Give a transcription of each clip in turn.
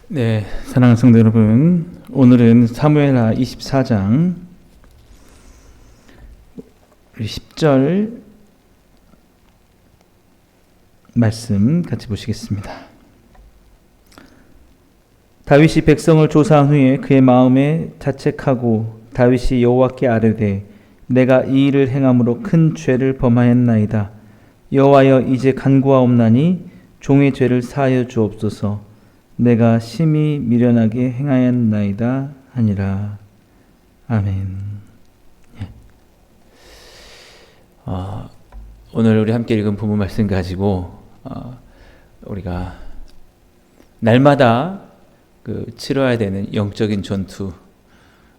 네, 사랑하는 성도 여러분, 오늘은 사무엘하 24장 10절 말씀 같이 보시겠습니다. 다윗이 백성을 조사한 후에 그의 마음에 자책하고 다윗이 여호와께 아뢰되 내가 이 일을 행함으로 큰 죄를 범하였나이다. 여호와여, 이제 간구하옵나니 종의 죄를 사하여 주옵소서. 내가 심히 미련하게 행하였나이다 하니라. 아멘. 예. 오늘 우리 함께 읽은 본문 말씀 가지고 우리가 날마다 치러야 되는 영적인 전투,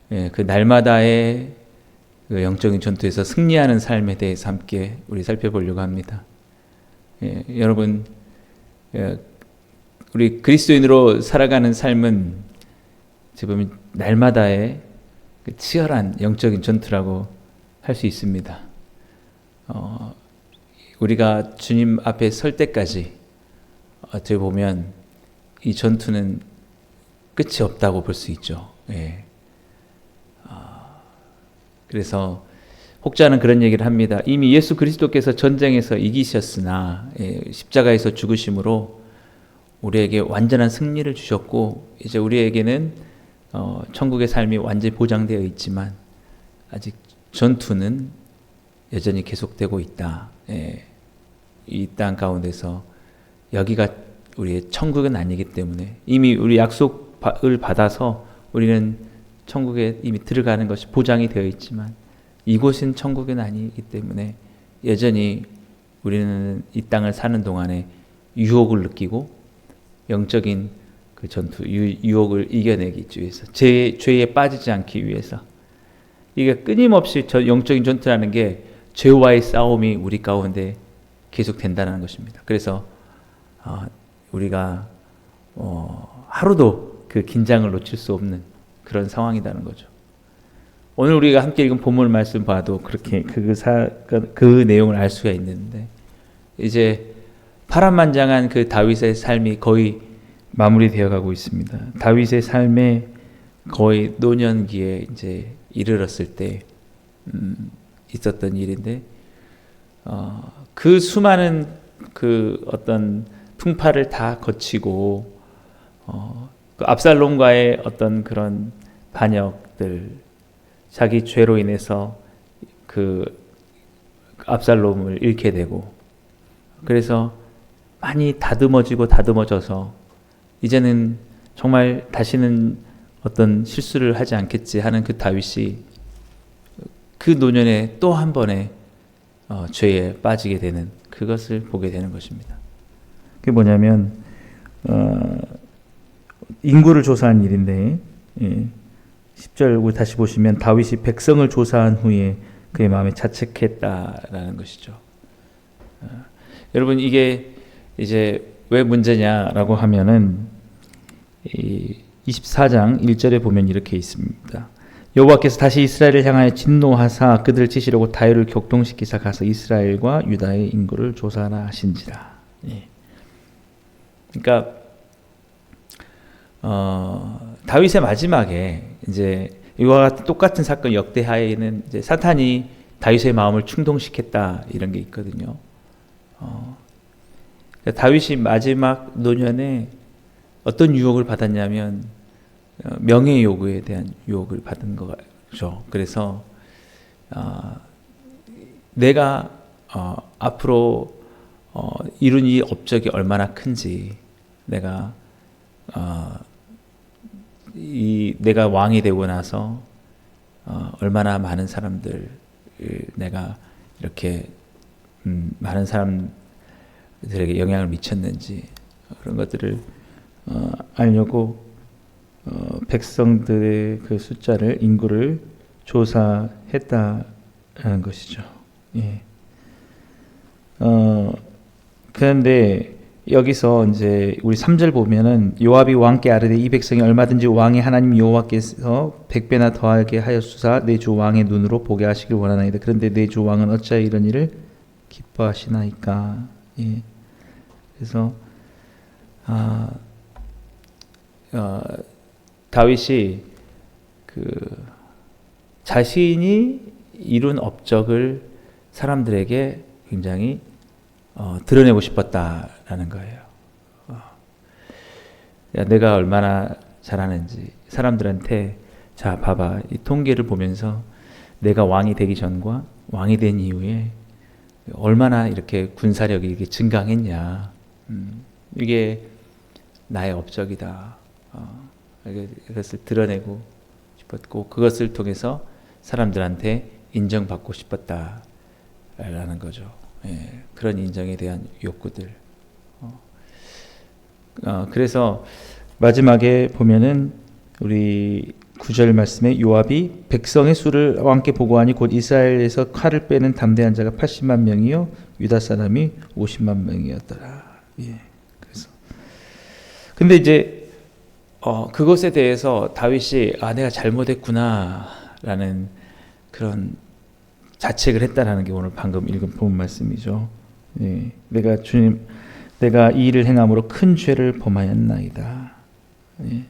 그 날마다의 그 영적인 전투에서 승리하는 삶에 대해서 함께 우리 살펴보려고 합니다. 여러분, 우리 그리스도인으로 살아가는 삶은 지금 날마다의 치열한 영적인 전투라고 할 수 있습니다. 우리가 주님 앞에 설 때까지 어떻게 보면 이 전투는 끝이 없다고 볼 수 있죠. 그래서 혹자는 그런 얘기를 합니다. 이미 예수 그리스도께서 전쟁에서 이기셨으나 십자가에서 죽으심으로 우리에게 완전한 승리를 주셨고 이제 우리에게는 천국의 삶이 완전히 보장되어 있지만 아직 전투는 여전히 계속되고 있다. 이 땅 가운데서 여기가 우리의 천국은 아니기 때문에 이미 우리 약속을 받아서 우리는 천국에 이미 들어가는 것이 보장이 되어 있지만 이곳은 천국은 아니기 때문에 여전히 우리는 이 땅을 사는 동안에 유혹을 느끼고 영적인 그 전투, 유혹을 이겨내기 위해서, 죄에 빠지지 않기 위해서, 이게 끊임없이 영적인 전투라는 게 죄와의 싸움이 우리 가운데 계속 된다는 것입니다. 그래서 우리가 하루도 그 긴장을 놓칠 수 없는 그런 상황이라는 거죠. 오늘 우리가 함께 읽은 본문 말씀 봐도 그렇게 그 내용을 알 수가 있는데, 이제 파란만장한 그 다윗의 삶이 거의 마무리되어 가고 있습니다. 다윗의 삶에 거의 노년기에 이제 이르렀을 때 있었던 일인데, 그 수많은 그 어떤 풍파를 다 거치고 그 압살롬과의 어떤 그런 반역들, 자기 죄로 인해서 그 압살롬을 잃게 되고, 그래서 많이 다듬어져서 이제는 정말 다시는 어떤 실수를 하지 않겠지 하는 그 다윗이 그 노년에 또 한 번의 죄에 빠지게 되는 그것을 보게 되는 것입니다. 그게 뭐냐면 인구를 조사한 일인데 10절 다시 보시면 다윗이 백성을 조사한 후에 그의 마음에 자책했다라는 것이죠. 여러분, 이게 이제 왜 문제냐라고 하면은 24장 1절에 보면 이렇게 있습니다. 여호와께서 다시 이스라엘을 향하여 진노하사 그들을 치시려고 다윗을 격동시키사 가서 이스라엘과 유다의 인구를 조사하라 하신지라. 그러니까 다윗의 마지막에 이제 이와 같은 똑같은 사건 역대하에는 이제 사탄이 다윗의 마음을 충동시켰다 이런 게 있거든요. 다윗이 마지막 노년에 어떤 유혹을 받았냐면 명예 요구에 대한 유혹을 받은 거죠. 그래서 내가 앞으로 이룬 이 업적이 얼마나 큰지, 내가 내가 왕이 되고 나서 얼마나 많은 사람들, 내가 이렇게 많은 사람들에게 영향을 미쳤는지 그런 것들을 알려고 백성들의 그 숫자를, 인구를 조사했다는 것이죠. 그런데 여기서 이제 우리 3절 보면은 요압이 왕께 아뢰되 이 백성이 얼마든지 왕의 하나님 여호와께서 100배나 더하게 하였수사 내 주 왕의 눈으로 보게 하시길 원하나이다. 그런데 내 주 왕은 어찌하여 이런 일을 기뻐하시나이까. 그래서 다윗이 그 자신이 이룬 업적을 사람들에게 굉장히 드러내고 싶었다라는 거예요. 내가 얼마나 잘하는지 사람들한테 자 봐봐 이 통계를 보면서 내가 왕이 되기 전과 왕이 된 이후에 얼마나 이렇게 군사력이 이렇게 증강했냐. 이게 나의 업적이다. 이것을 드러내고 싶었고 그것을 통해서 사람들한테 인정받고 싶었다라는 거죠. 예, 그런 인정에 대한 욕구들. 그래서 마지막에 보면은 우리 9절 말씀에 요압이 백성의 수를 왕께 보고하니 곧 이스라엘에서 칼을 빼는 담대한 자가 80만 명이요 유다 사람이 50만 명이었더라. 예. 그래서 근데 이제 그것에 대해서 다윗이 내가 잘못했구나라는 그런 자책을 했다라는 게 오늘 방금 읽은 본 말씀이죠. 예. 내가 이 일을 행함으로 큰 죄를 범하였나이다. 예.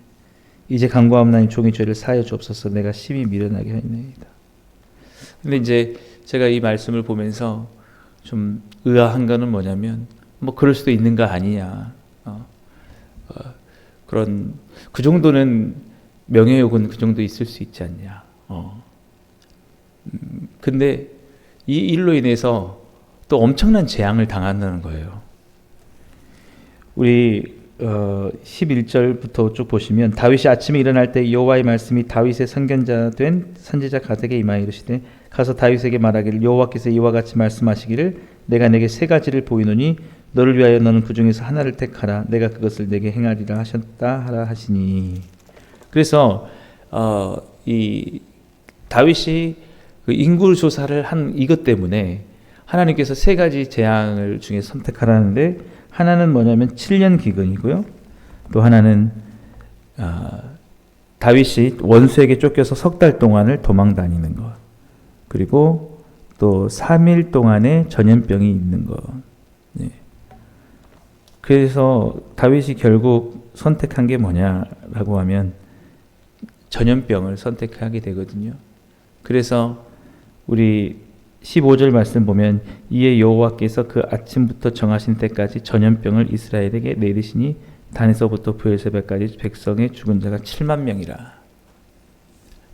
이제 간구하옵나니 종의 죄를 사하여 주옵소서. 내가 심히 미련하게 하였나이다. 근데 이제 제가 이 말씀을 보면서 좀 의아한 거는 뭐냐면 뭐 그럴 수도 있는 거 아니냐. 그런 그 정도는 명예욕은 그 정도 있을 수 있지 않냐. 근데 이 일로 인해서 또 엄청난 재앙을 당한다는 거예요. 우리 11절부터 쭉 보시면 다윗이 아침에 일어날 때 여호와의 말씀이 다윗의 선견자 된 선지자 가드에게 임하여 이르시되 가서 다윗에게 말하기를 여호와께서 이와 같이 말씀하시기를 내가 내게 세 가지를 보이노니 너를 위하여 너는 그 중에서 하나를 택하라 내가 그것을 내게 행하리라 하셨다 하라 하시니. 그래서 이 다윗이 그 인구 조사를 한 이것 때문에 하나님께서 세 가지 재앙을 중에 선택하라는데 하나는 뭐냐면 7년 기근이고요. 또 하나는 다윗이 원수에게 쫓겨서 석 달 동안을 도망 다니는 것. 그리고 또 3일 동안의 전염병이 있는 것. 네. 그래서 다윗이 결국 선택한 게 뭐냐라고 하면 전염병을 선택하게 되거든요. 그래서 우리 15절 말씀 보면 이에 여호와께서 그 아침부터 정하신 때까지 전염병을 이스라엘에게 내리시니 단에서부터 브엘세바까지 백성의 죽은 자가 7만 명이라.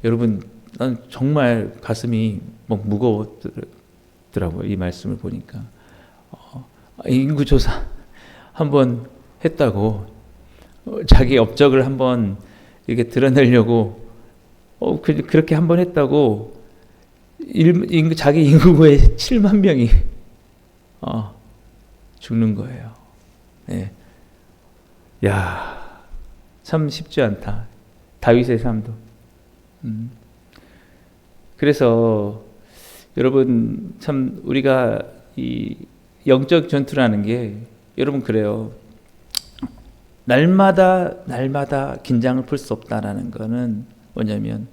여러분 난 정말 가슴이 막 무거웠더라고요. 이 말씀을 보니까 인구조사 한번 했다고 자기 업적을 한번 이렇게 드러내려고 그렇게 한번 했다고 자기 인구의 7만 명이 죽는 거예요. 네. 야, 참 쉽지 않다. 다윗의 삶도. 그래서 여러분 참 우리가 이 영적 전투라는 게 여러분 그래요. 날마다 긴장을 풀 수 없다라는 거는 뭐냐면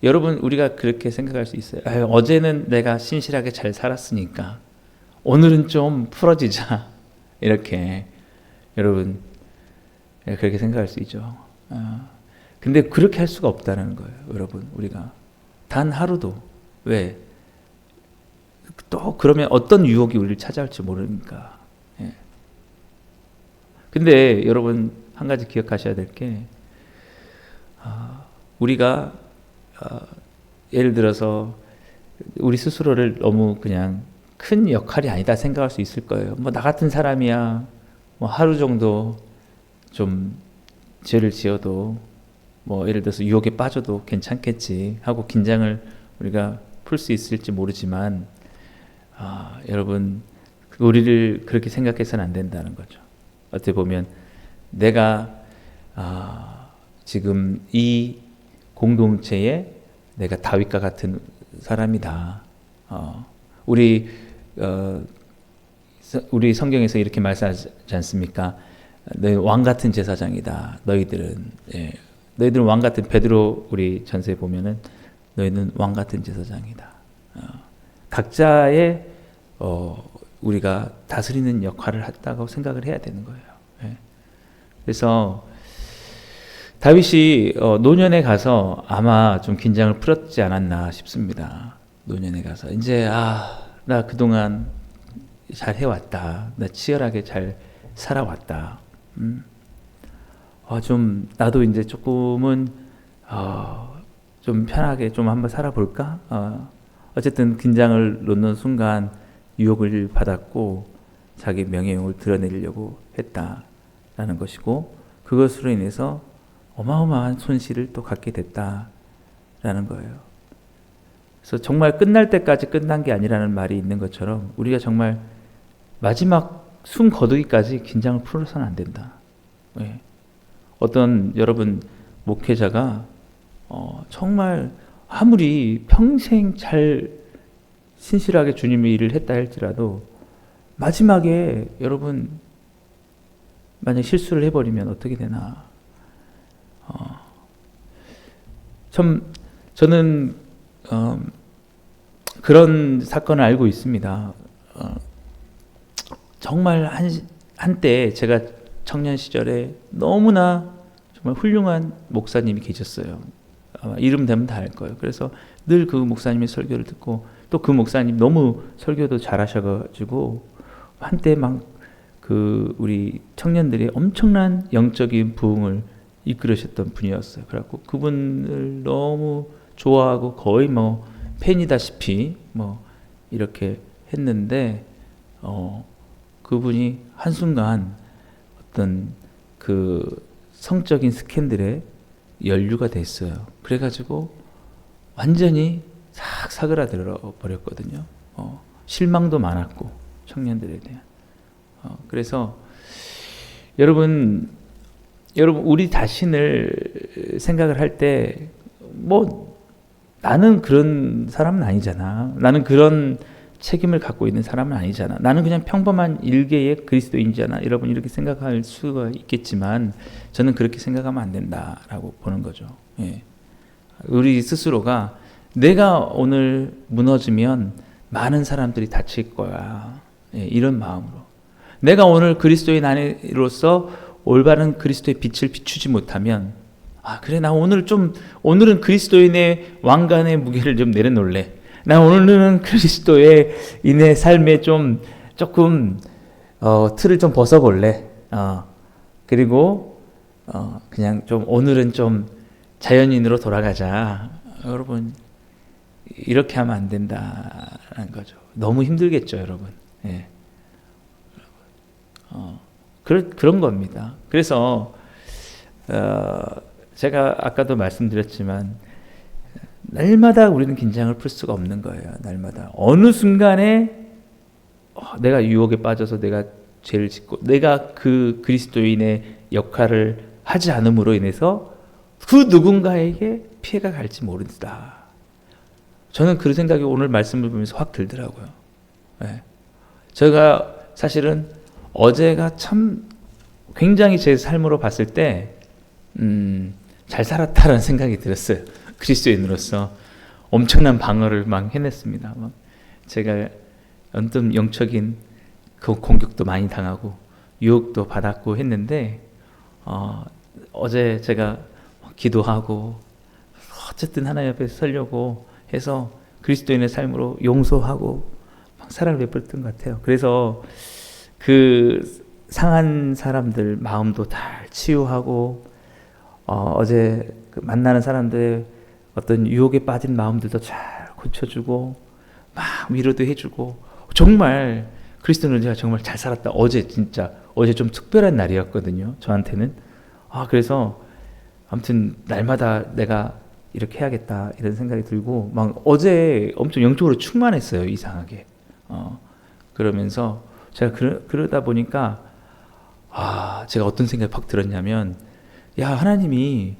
여러분 우리가 그렇게 생각할 수 있어요. 어제는 내가 신실하게 잘 살았으니까 오늘은 좀 풀어지자 이렇게 여러분 그렇게 생각할 수 있죠. 근데 그렇게 할 수가 없다는 거예요. 여러분 우리가 단 하루도 왜 또 그러면 어떤 유혹이 우리를 찾아올지 모르니까. 예. 근데 여러분 한 가지 기억하셔야 될 게 우리가 예를 들어서 우리 스스로를 너무 그냥 큰 역할이 아니다 생각할 수 있을 거예요. 뭐 나 같은 사람이야. 뭐 하루 정도 좀 죄를 지어도 뭐 예를 들어서 유혹에 빠져도 괜찮겠지 하고 긴장을 우리가 풀 수 있을지 모르지만 여러분 우리를 그렇게 생각해서는 안 된다는 거죠. 어떻게 보면 내가 지금 이 공동체에 내가 다윗과 같은 사람이다. 우리 성경에서 이렇게 말씀하지 않습니까? 너희 왕 같은 제사장이다. 너희들은 너희들은 왕 같은 베드로 우리 전서에 보면은 너희는 왕 같은 제사장이다. 각자의 우리가 다스리는 역할을 했다고 생각을 해야 되는 거예요. 그래서 다윗이 노년에 가서 아마 좀 긴장을 풀었지 않았나 싶습니다. 노년에 가서 이제 나 그동안 잘 해왔다. 나 치열하게 잘 살아왔다. 좀 나도 이제 조금은 좀 편하게 좀 한번 살아볼까? 어쨌든 긴장을 놓는 순간 유혹을 받았고 자기 명예욕을 드러내려고 했다라는 것이고, 그것으로 인해서 어마어마한 손실을 또 갖게 됐다라는 거예요. 그래서 정말 끝날 때까지 끝난 게 아니라는 말이 있는 것처럼 우리가 정말 마지막 숨 거두기까지 긴장을 풀어서는 안 된다. 예. 어떤 여러분 목회자가 정말 아무리 평생 잘 신실하게 주님의 일을 했다 할지라도 마지막에 여러분 만약 실수를 해버리면 어떻게 되나. 저는 그런 사건을 알고 있습니다. 정말 한때 제가 청년 시절에 너무나 정말 훌륭한 목사님이 계셨어요. 아마 이름 되면 다 알 거예요. 그래서 늘 그 목사님의 설교를 듣고, 또 그 목사님 너무 설교도 잘하셔가지고 한때 막 우리 청년들이 엄청난 영적인 부흥을 이끌으셨던 분이었어요. 그래갖고 그분을 너무 좋아하고 거의 뭐 팬이다시피 뭐 이렇게 했는데, 그분이 한순간 어떤 그 성적인 스캔들에 연루가 됐어요. 그래가지고 완전히 싹 사그라들어 버렸거든요. 실망도 많았고 청년들에 대한. 그래서 여러분 우리 자신을 생각을 할 때 뭐 나는 그런 사람은 아니잖아. 나는 그런 책임을 갖고 있는 사람은 아니잖아. 나는 그냥 평범한 일개의 그리스도인이잖아. 여러분 이렇게 생각할 수가 있겠지만 저는 그렇게 생각하면 안 된다라고 보는 거죠. 예. 우리 스스로가 내가 오늘 무너지면 많은 사람들이 다칠 거야. 예, 이런 마음으로. 내가 오늘 그리스도인 아내로서 올바른 그리스도의 빛을 비추지 못하면, 그래, 나 오늘은 그리스도인의 왕관의 무게를 좀 내려놓을래. 나 오늘은 그리스도인의 삶에 조금 틀을 좀 벗어볼래. 그리고 그냥 오늘은 좀 자연인으로 돌아가자. 여러분 이렇게 하면 안 된다는 거죠. 너무 힘들겠죠, 여러분. 예. 그런 겁니다. 그래서 제가 아까도 말씀드렸지만 날마다 우리는 긴장을 풀 수가 없는 거예요. 날마다 어느 순간에 내가 유혹에 빠져서 내가 죄를 짓고 내가 그 그리스도인의 역할을 하지 않음으로 인해서 그 누군가에게 피해가 갈지 모른다. 저는 그 생각이 오늘 말씀을 보면서 확 들더라고요. 네. 제가 사실은 어제가 참 굉장히 제 삶으로 봤을 때 잘 살았다라는 생각이 들었어요. 그리스도인으로서 엄청난 방어를 막 해냈습니다. 막 제가 어떤 영적인 그 공격도 많이 당하고 유혹도 받았고 했는데 어제 제가 기도하고 어쨌든 하나님 앞에 서려고 해서 그리스도인의 삶으로 용서하고 막 사랑을 베풀었던 것 같아요. 그래서 그 상한 사람들 마음도 다 치유하고 어제 그 만나는 사람들의 어떤 유혹에 빠진 마음들도 잘 고쳐주고 막 위로도 해주고 정말 그리스도는 제가 정말 잘 살았다. 어제 좀 특별한 날이었거든요. 저한테는. 그래서 아무튼 날마다 내가 이렇게 해야겠다 이런 생각이 들고 막 어제 엄청 영적으로 충만했어요. 이상하게. 그러면서 제가 그러다 보니까 제가 어떤 생각이 팍 들었냐면 하나님이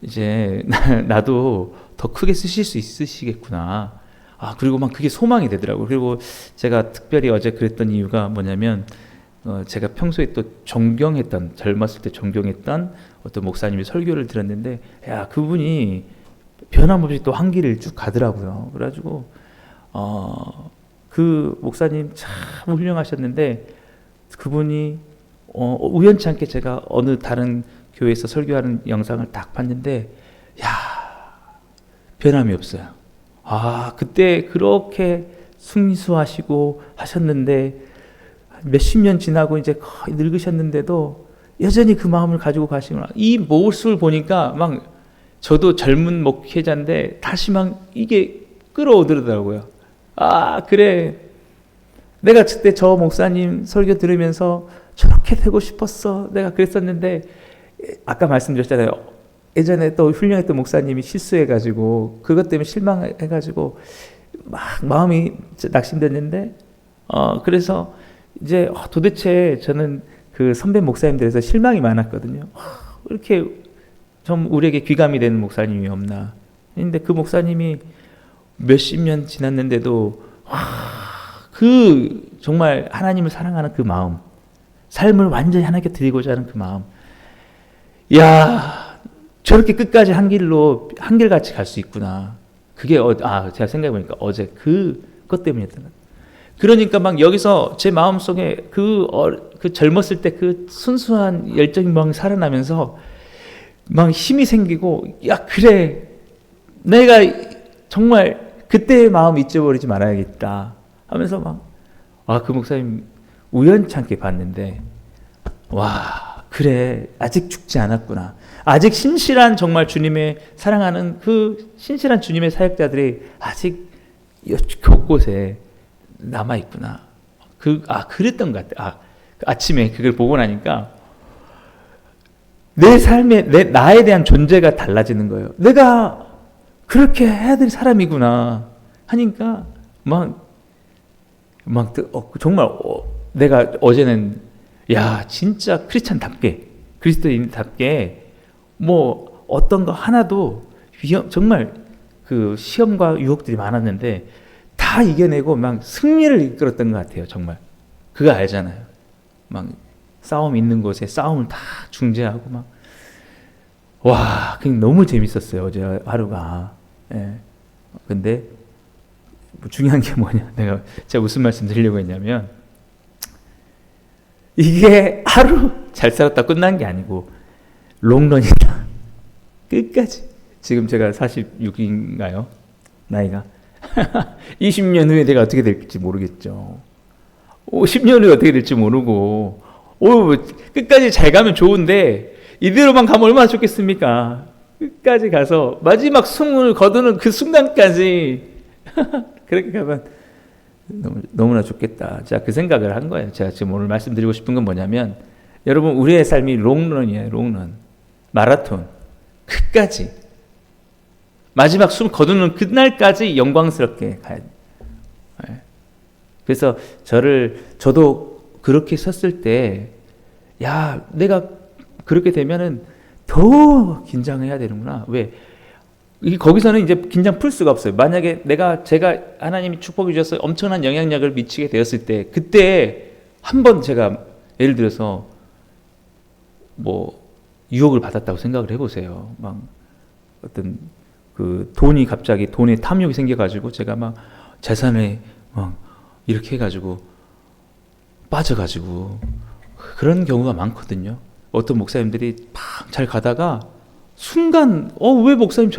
이제 나도 더 크게 쓰실 수 있으시겠구나. 그리고 막 그게 소망이 되더라고요. 그리고 제가 특별히 어제 그랬던 이유가 뭐냐면 제가 평소에 또 젊었을 때 존경했던 어떤 목사님의 설교를 들었는데 그분이 변함없이 또 한 길을 쭉 가더라고요. 그래가지고 그 목사님 참 훌륭하셨는데 그분이 우연치 않게 제가 어느 다른 교회에서 설교하는 영상을 딱 봤는데 야, 변함이 없어요. 아, 그때 그렇게 순수하시고 하셨는데 몇십 년 지나고 이제 거의 늙으셨는데도 여전히 그 마음을 가지고 가시구나. 이 모습을 보니까 막 저도 젊은 목회자인데 다시 막 이게 끌어오더라고요. 아, 그래. 내가 그때 저 목사님 설교 들으면서 저렇게 되고 싶었어. 내가 그랬었는데 아까 말씀드렸잖아요. 예전에 또 훌륭했던 목사님이 실수해가지고 그것 때문에 실망해가지고 막 마음이 낙심됐는데 그래서 이제 도대체 저는 그 선배 목사님들에서 실망이 많았거든요. 이렇게 좀 우리에게 귀감이 되는 목사님이 없나. 근데 그 목사님이 몇십 년 지났는데도 그 정말 하나님을 사랑하는 그 마음, 삶을 완전히 하나님께 드리고자 하는 그 마음. 야, 저렇게 끝까지 한 길로 한결같이 갈 수 있구나. 그게 제가 생각해 보니까 어제 그것 때문이었던 것. 그러니까 막 여기서 제 마음 속에 그 젊었을 때 그 순수한 열정이 막 살아나면서 막 힘이 생기고, 야, 그래, 내가 정말 그때의 마음 잊어버리지 말아야겠다 하면서 그 목사님 우연찮게 봤는데, 와, 그래, 아직 죽지 않았구나. 아직 신실한 정말 주님의 사랑하는 그 신실한 주님의 사역자들이 아직 곳곳에 남아있구나. 그랬던 것 같아. 아침에 그걸 보고 나니까 내 삶에 나에 대한 존재가 달라지는 거예요. 내가 그렇게 해야 될 사람이구나 하니까 정말 내가 어제는 야, 진짜 크리스찬답게, 그리스도인답게 뭐 어떤 거 하나도 정말 그 시험과 유혹들이 많았는데 다 이겨내고 막 승리를 이끌었던 것 같아요. 정말 그거 알잖아요. 막 싸움 있는 곳에 싸움을 다 중재하고 그냥 너무 재밌었어요. 어제 하루가. 예. 근데 중요한 게 뭐냐, 제가 무슨 말씀 드리려고 했냐면, 이게 하루 잘 살았다 끝난 게 아니고 롱런이다. 끝까지. 지금 제가 46인가요? 나이가. 20년 후에 내가 어떻게 될지 모르겠죠. 10년 후에 어떻게 될지 모르고, 끝까지 잘 가면 좋은데 이대로만 가면 얼마나 좋겠습니까? 끝까지 가서 마지막 숨을 거두는 그 순간까지 그렇게 가면 너무나 좋겠다. 제가 그 생각을 한 거예요. 제가 지금 오늘 말씀드리고 싶은 건 뭐냐면, 여러분, 우리의 삶이 롱런이에요. 롱런. 마라톤. 끝까지. 마지막 숨 거두는 그날까지 영광스럽게 가야 돼요. 그래서 저도 그렇게 섰을 때, 야, 내가 그렇게 되면은 더 긴장해야 되는구나. 왜? 거기서는 이제 긴장 풀 수가 없어요. 만약에 제가 하나님이 축복해 주셔서 엄청난 영향력을 미치게 되었을 때, 그때 한번 제가 예를 들어서 유혹을 받았다고 생각을 해보세요. 어떤 돈에 탐욕이 생겨가지고 제가 재산에 이렇게 해가지고 빠져가지고 그런 경우가 많거든요. 어떤 목사님들이 잘 가다가 순간 왜 목사님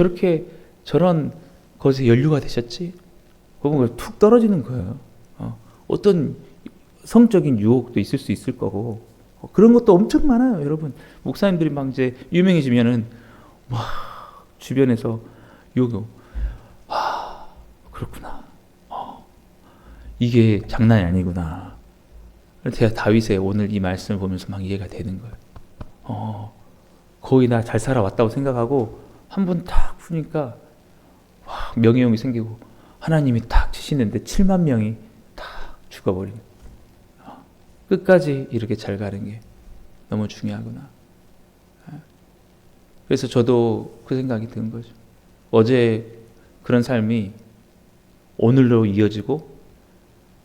저런 것에 연루가 되셨지? 그건 툭 떨어지는 거예요. 어떤 성적인 유혹도 있을 수 있을 거고 그런 것도 엄청 많아요, 여러분. 목사님들이 이제 유명해지면은 주변에서 유혹이 그렇구나. 이게 장난이 아니구나. 제가 다윗의 오늘 이 말씀을 보면서 이해가 되는 거예요. 거의 나 잘 살아왔다고 생각하고 한 번 딱 푸니까 명예욕이 생기고 하나님이 딱 치시는데 7만 명이 딱 죽어버리는. 끝까지 이렇게 잘 가는 게 너무 중요하구나. 그래서 저도 그 생각이 든 거죠. 어제 그런 삶이 오늘로 이어지고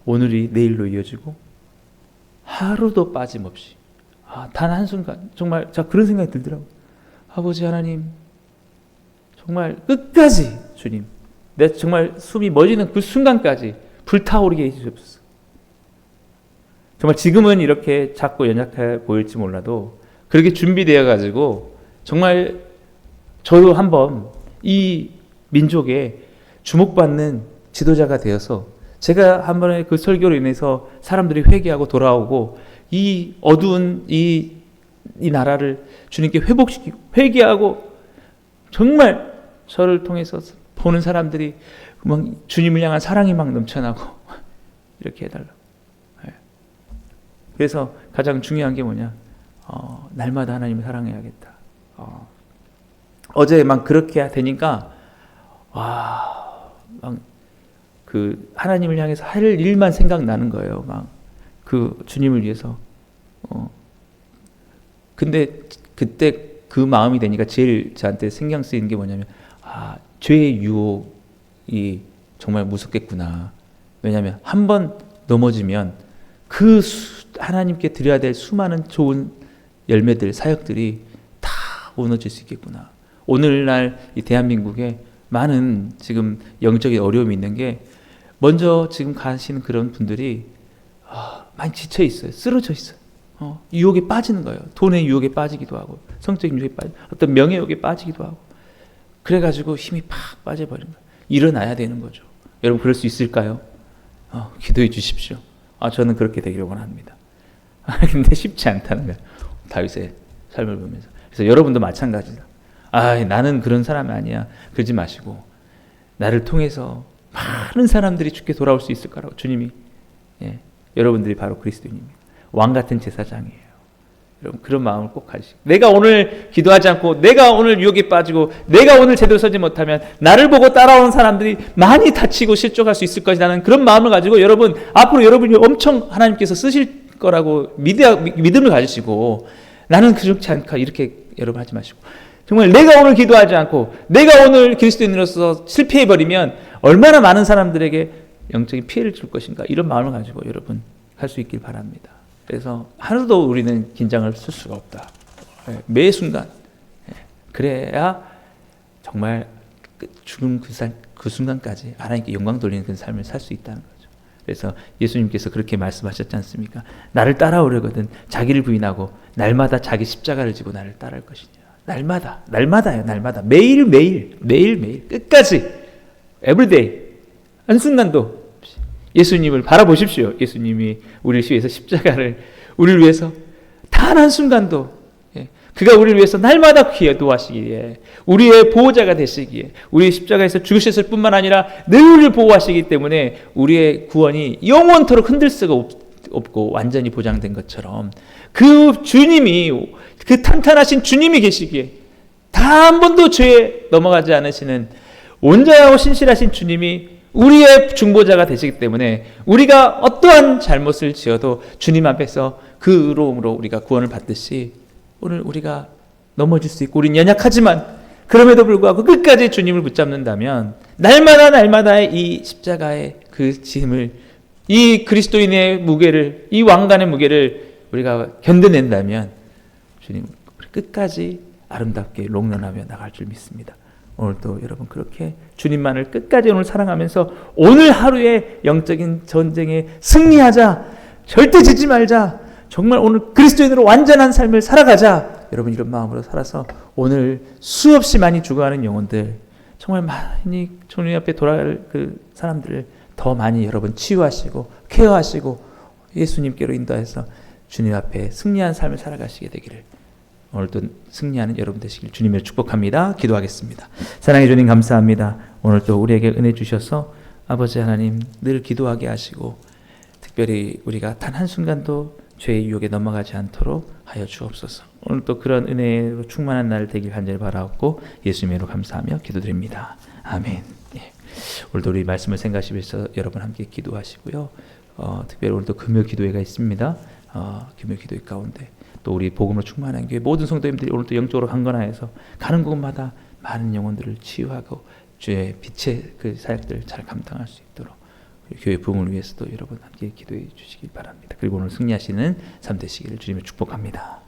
오늘이 내일로 이어지고 하루도 빠짐없이 단 한순간 정말 그런 생각이 들더라고요. 아버지 하나님, 정말 끝까지 주님, 내 정말 숨이 멎는 그 순간까지 불타오르게 해주옵소서. 정말 지금은 이렇게 작고 연약해 보일지 몰라도 그렇게 준비되어 가지고 정말 저도 한번 이 민족에 주목받는 지도자가 되어서 제가 한 번에 그 설교로 인해서 사람들이 회개하고 돌아오고 이 어두운 이 나라를 주님께 회복시키고 회개하고 정말 저를 통해서 보는 사람들이 막 주님을 향한 사랑이 막 넘쳐나고 이렇게 해달라고. 그래서 가장 중요한 게 뭐냐? 날마다 하나님을 사랑해야겠다. 어제 막 그렇게 되니까 막 그 하나님을 향해서 할 일만 생각나는 거예요. 막 그 주님을 위해서. 근데 그때 그 마음이 되니까 제일 저한테 신경 쓰이는 게 뭐냐면 죄의 유혹이 정말 무섭겠구나. 왜냐하면 한 번 넘어지면 그 하나님께 드려야 될 수많은 좋은 열매들, 사역들이 다 무너질 수 있겠구나. 오늘날 이 대한민국에 많은 지금 영적인 어려움이 있는 게 먼저 지금 가시는 그런 분들이 많이 지쳐 있어요. 쓰러져 있어요. 유혹에 빠지는 거예요. 돈의 유혹에 빠지기도 하고 성적인 유혹에 빠지고 어떤 명예 유혹에 빠지기도 하고 그래가지고 힘이 팍 빠져버린 거예요. 일어나야 되는 거죠. 여러분 그럴 수 있을까요? 기도해 주십시오. 저는 그렇게 되기를 원합니다. 근데 쉽지 않다는 거예요. 다윗의 삶을 보면서. 그래서 여러분도 마찬가지다. 나는 그런 사람이 아니야. 그러지 마시고 나를 통해서 많은 사람들이 주께 돌아올 수 있을 거라고 주님이 여러분들이 바로 그리스도인입니다. 왕 같은 제사장이에요. 여러분 그런 마음을 꼭 가지시고 내가 오늘 기도하지 않고 내가 오늘 유혹에 빠지고 내가 오늘 제대로 서지 못하면 나를 보고 따라오는 사람들이 많이 다치고 실족할 수 있을 것이라는 그런 마음을 가지고 여러분 앞으로 여러분이 엄청 하나님께서 쓰실 거라고 믿음을 가지시고 나는 그렇지 않다 이렇게 여러분 하지 마시고 정말 내가 오늘 기도하지 않고 내가 오늘 그리스도인으로서 실패해버리면 얼마나 많은 사람들에게 영적인 피해를 줄 것인가 이런 마음을 가지고 여러분 할 수 있길 바랍니다. 그래서 하루도 우리는 긴장을 쓸 수가 없다. 매 순간. 그래야 정말 죽음 그 순간까지 하나님께 영광 돌리는 그 삶을 살 수 있다는 거죠. 그래서 예수님께서 그렇게 말씀하셨지 않습니까? 나를 따라오려거든 자기를 부인하고 날마다 자기 십자가를 지고 나를 따를 것이냐. 날마다요. 매일 끝까지 everyday 한순간도 예수님을 바라보십시오. 예수님이 우리를 위해서 십자가를 우리를 위해서 단 한순간도 그가 우리를 위해서 날마다 기도하시기에 우리의 보호자가 되시기에 우리의 십자가에서 죽으셨을 뿐만 아니라 늘 우리를 보호하시기 때문에 우리의 구원이 영원토록 흔들 수가 없고 완전히 보장된 것처럼 그 주님이 그 탄탄하신 주님이 계시기에 단 한 번도 죄에 넘어가지 않으시는 온전하고 신실하신 주님이 우리의 중보자가 되시기 때문에 우리가 어떠한 잘못을 지어도 주님 앞에서 그 의로움으로 우리가 구원을 받듯이 오늘 우리가 넘어질 수 있고 우리는 연약하지만 그럼에도 불구하고 끝까지 주님을 붙잡는다면 날마다 이 십자가의 그 짐을 이 그리스도인의 무게를 이 왕관의 무게를 우리가 견뎌낸다면 주님 끝까지 아름답게 롱런하며 나갈 줄 믿습니다. 오늘도 여러분 그렇게 주님만을 끝까지 오늘 사랑하면서 오늘 하루의 영적인 전쟁에 승리하자. 절대 지지 말자. 정말 오늘 그리스도인으로 완전한 삶을 살아가자. 여러분 이런 마음으로 살아서 오늘 수없이 많이 죽어가는 영혼들 정말 많이 주님 앞에 돌아갈 그 사람들을 더 많이 여러분 치유하시고 케어하시고 예수님께로 인도해서 주님 앞에 승리한 삶을 살아가시게 되기를 오늘도 승리하는 여러분 되시길 주님을 축복합니다. 기도하겠습니다. 사랑해 주님 감사합니다. 오늘 또 우리에게 은혜 주셔서 아버지 하나님 늘 기도하게 하시고 특별히 우리가 단 한순간도 죄의 유혹에 넘어가지 않도록 하여 주옵소서. 오늘 또 그런 은혜로 충만한 날 되길 간절히 바라옵고 예수님으로 감사하며 기도드립니다. 아멘. 오늘도 우리 말씀을 생각하시면서 여러분 함께 기도하시고요. 특별히 오늘도 금요 기도회가 있습니다. 금요 기도회 가운데 또 우리 복음으로 충만한 교회 모든 성도님들이 오늘도 영적으로 강건하여서 가는 곳마다 많은 영혼들을 치유하고 주의 빛의 그 사역들을 잘 감당할 수 있도록 교회 부흥을 위해서도 여러분 함께 기도해 주시길 바랍니다. 그리고 오늘 승리하시는 삶 되시기를 주님을 축복합니다.